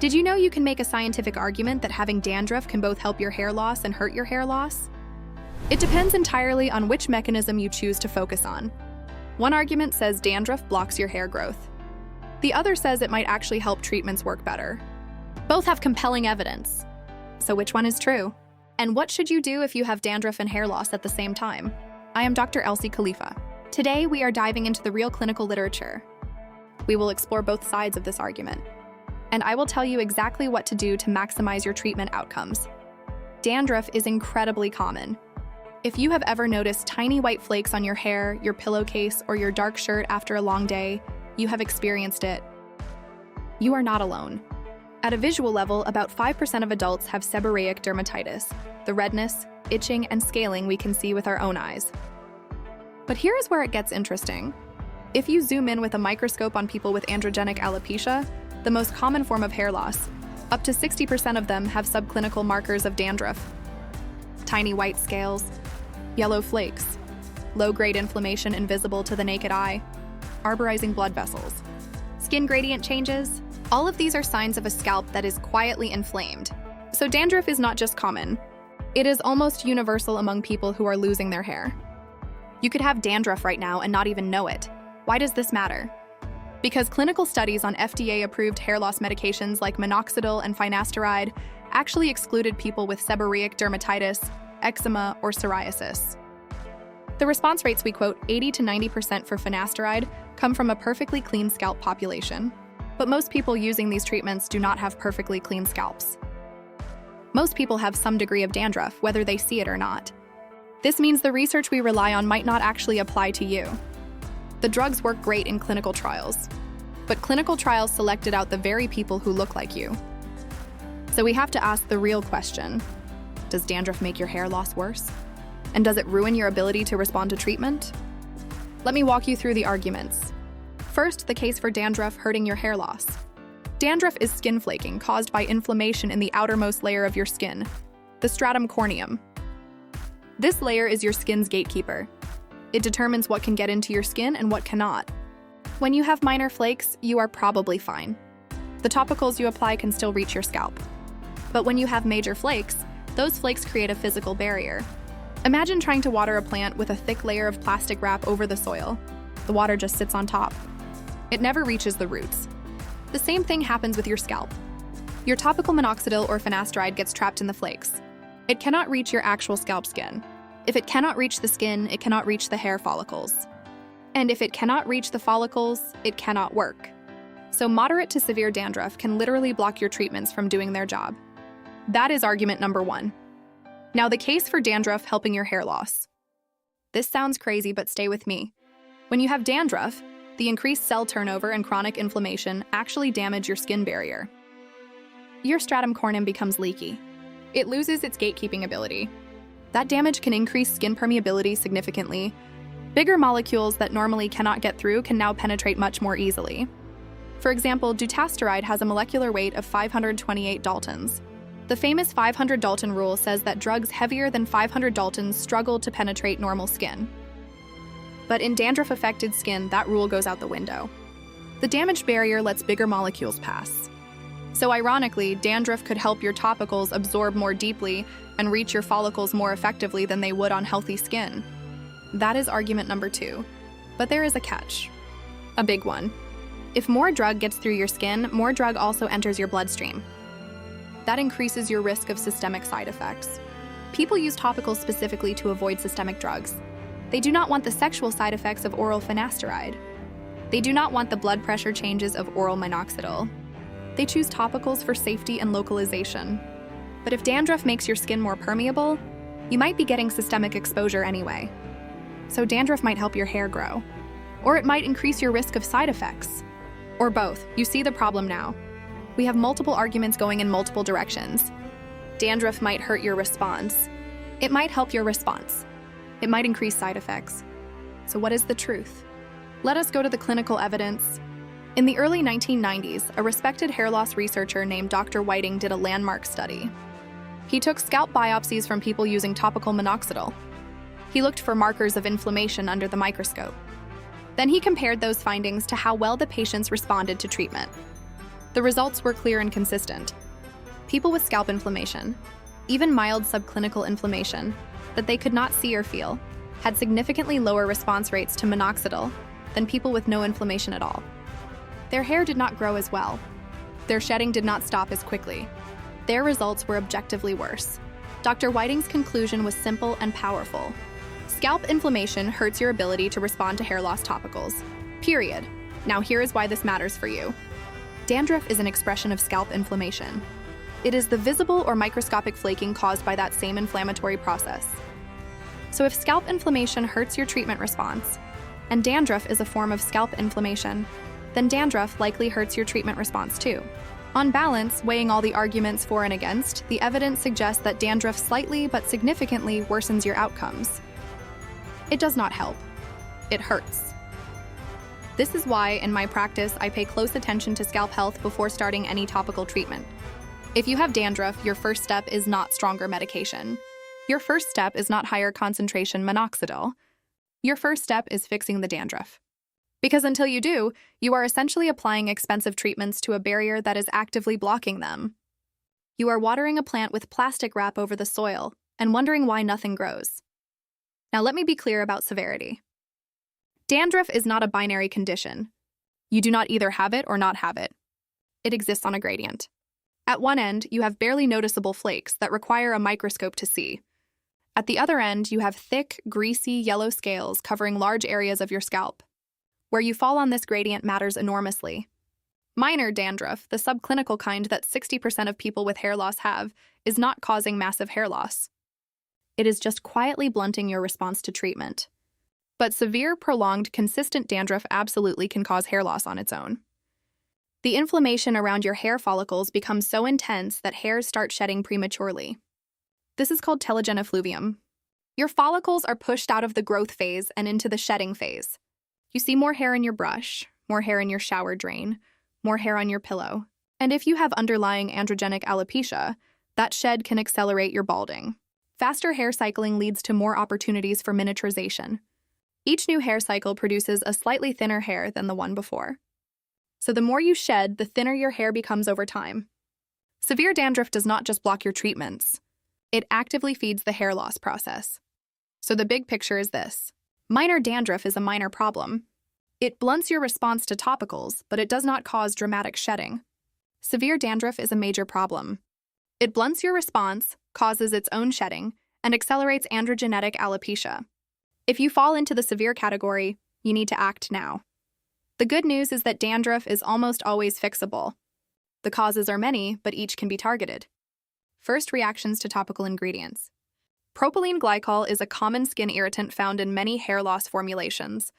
Did you know you can make a scientific argument that having dandruff can both help your hair loss and hurt your hair loss? It depends entirely on which mechanism you choose to focus on. One argument says dandruff blocks your hair growth. The other says it might actually help treatments work better. Both have compelling evidence. So which one is true? And what should you do if you have dandruff and hair loss at the same time? I am Dr. Elsie Khalifa. Today, we are diving into the real clinical literature. We will explore both sides of this argument. And I will tell you exactly what to do to maximize your treatment outcomes. Dandruff is incredibly common. If you have ever noticed tiny white flakes on your hair, your pillowcase, or your dark shirt after a long day, you have experienced it. You are not alone. At a visual level, about 5% of adults have seborrheic dermatitis, the redness, itching, and scaling we can see with our own eyes. But here is where it gets interesting. If you zoom in with a microscope on people with androgenic alopecia, the most common form of hair loss, up to 60% of them have subclinical markers of dandruff. Tiny white scales, yellow flakes, low-grade inflammation invisible to the naked eye, arborizing blood vessels, skin gradient changes. All of these are signs of a scalp that is quietly inflamed. So dandruff is not just common. It is almost universal among people who are losing their hair. You could have dandruff right now and not even know it. Why does this matter? Because clinical studies on FDA-approved hair loss medications like minoxidil and finasteride actually excluded people with seborrheic dermatitis, eczema, or psoriasis. The response rates we quote, 80 to 90% for finasteride, come from a perfectly clean scalp population. But most people using these treatments do not have perfectly clean scalps. Most people have some degree of dandruff, whether they see it or not. This means the research we rely on might not actually apply to you. The drugs work great in clinical trials, but clinical trials selected out the very people who look like you. So we have to ask the real question: does dandruff make your hair loss worse? And does it ruin your ability to respond to treatment? Let me walk you through the arguments. First, the case for dandruff hurting your hair loss. Dandruff is skin flaking caused by inflammation in the outermost layer of your skin, the stratum corneum. This layer is your skin's gatekeeper. It determines what can get into your skin and what cannot. When you have minor flakes, you are probably fine. The topicals you apply can still reach your scalp. But when you have major flakes, those flakes create a physical barrier. Imagine trying to water a plant with a thick layer of plastic wrap over the soil. The water just sits on top. It never reaches the roots. The same thing happens with your scalp. Your topical minoxidil or finasteride gets trapped in the flakes. It cannot reach your actual scalp skin. If it cannot reach the skin, it cannot reach the hair follicles. And if it cannot reach the follicles, it cannot work. So moderate to severe dandruff can literally block your treatments from doing their job. That is argument number one. Now the case for dandruff helping your hair loss. This sounds crazy, but stay with me. When you have dandruff, the increased cell turnover and chronic inflammation actually damage your skin barrier. Your stratum corneum becomes leaky. It loses its gatekeeping ability. That damage can increase skin permeability significantly. Bigger molecules that normally cannot get through can now penetrate much more easily. For example, dutasteride has a molecular weight of 528 Daltons. The famous 500 Dalton rule says that drugs heavier than 500 Daltons struggle to penetrate normal skin. But in dandruff-affected skin, that rule goes out the window. The damaged barrier lets bigger molecules pass. So ironically, dandruff could help your topicals absorb more deeply and reach your follicles more effectively than they would on healthy skin. That is argument number two. But there is a catch. A big one. If more drug gets through your skin, more drug also enters your bloodstream. That increases your risk of systemic side effects. People use topicals specifically to avoid systemic drugs. They do not want the sexual side effects of oral finasteride. They do not want the blood pressure changes of oral minoxidil. They choose topicals for safety and localization. But if dandruff makes your skin more permeable, you might be getting systemic exposure anyway. So dandruff might help your hair grow. Or it might increase your risk of side effects. Or both. You see the problem now. We have multiple arguments going in multiple directions. Dandruff might hurt your response. It might help your response. It might increase side effects. So what is the truth? Let us go to the clinical evidence. In the early 1990s, a respected hair loss researcher named Dr. Whiting did a landmark study. He took scalp biopsies from people using topical minoxidil. He looked for markers of inflammation under the microscope. Then he compared those findings to how well the patients responded to treatment. The results were clear and consistent. People with scalp inflammation, even mild subclinical inflammation that they could not see or feel, had significantly lower response rates to minoxidil than people with no inflammation at all. Their hair did not grow as well. Their shedding did not stop as quickly. Their results were objectively worse. Dr. Whiting's conclusion was simple and powerful. Scalp inflammation hurts your ability to respond to hair loss topicals. Period. Now here is why this matters for you. Dandruff is an expression of scalp inflammation. It is the visible or microscopic flaking caused by that same inflammatory process. So if scalp inflammation hurts your treatment response, and dandruff is a form of scalp inflammation, then dandruff likely hurts your treatment response too. On balance, weighing all the arguments for and against, the evidence suggests that dandruff slightly but significantly worsens your outcomes. It does not help. It hurts. This is why, in my practice, I pay close attention to scalp health before starting any topical treatment. If you have dandruff, your first step is not stronger medication. Your first step is not higher concentration minoxidil. Your first step is fixing the dandruff. Because until you do, you are essentially applying expensive treatments to a barrier that is actively blocking them. You are watering a plant with plastic wrap over the soil and wondering why nothing grows. Now let me be clear about severity. Dandruff is not a binary condition. You do not either have it or not have it. It exists on a gradient. At one end, you have barely noticeable flakes that require a microscope to see. At the other end, you have thick, greasy, yellow scales covering large areas of your scalp. Where you fall on this gradient matters enormously. Minor dandruff, the subclinical kind that 60% of people with hair loss have, is not causing massive hair loss. It is just quietly blunting your response to treatment. But severe, prolonged, consistent dandruff absolutely can cause hair loss on its own. The inflammation around your hair follicles becomes so intense that hairs start shedding prematurely. This is called telogen effluvium. Your follicles are pushed out of the growth phase and into the shedding phase. You see more hair in your brush, more hair in your shower drain, more hair on your pillow. And if you have underlying androgenic alopecia, that shed can accelerate your balding. Faster hair cycling leads to more opportunities for miniaturization. Each new hair cycle produces a slightly thinner hair than the one before. So the more you shed, the thinner your hair becomes over time. Severe dandruff does not just block your treatments. It actively feeds the hair loss process. So the big picture is this. Minor dandruff is a minor problem. It blunts your response to topicals, but it does not cause dramatic shedding. Severe dandruff is a major problem. It blunts your response, causes its own shedding, and accelerates androgenetic alopecia. If you fall into the severe category, you need to act now. The good news is that dandruff is almost always fixable. The causes are many, but each can be targeted. First, reactions to topical ingredients. Propylene glycol is a common skin irritant found in many hair loss formulations.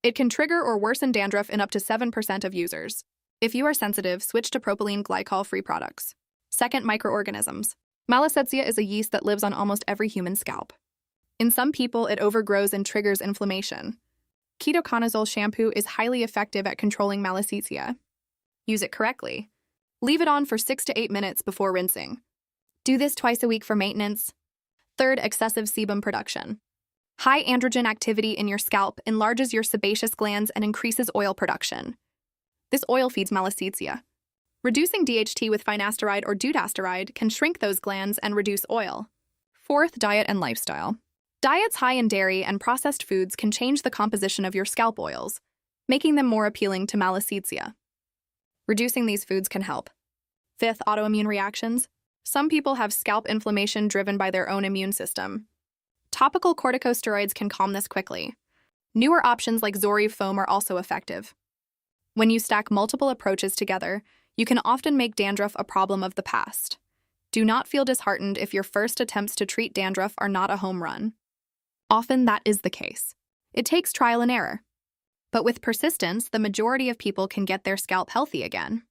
It can trigger or worsen dandruff in up to 7% of users. If you are sensitive, switch to propylene glycol-free products. Second, microorganisms. Malassezia is a yeast that lives on almost every human scalp. In some people, it overgrows and triggers inflammation. Ketoconazole shampoo is highly effective at controlling malassezia. Use it correctly. Leave it on for 6 to 8 minutes before rinsing. Do this twice a week for maintenance. Third, excessive sebum production. High androgen activity in your scalp enlarges your sebaceous glands and increases oil production. This oil feeds malassezia. Reducing DHT with finasteride or dutasteride can shrink those glands and reduce oil. Fourth, diet and lifestyle. Diets high in dairy and processed foods can change the composition of your scalp oils, making them more appealing to malassezia. Reducing these foods can help. Fifth, autoimmune reactions. Some people have scalp inflammation driven by their own immune system. Topical corticosteroids can calm this quickly. Newer options like Zoryve foam are also effective. When you stack multiple approaches together, you can often make dandruff a problem of the past. Do not feel disheartened if your first attempts to treat dandruff are not a home run. Often that is the case. It takes trial and error. But with persistence, the majority of people can get their scalp healthy again.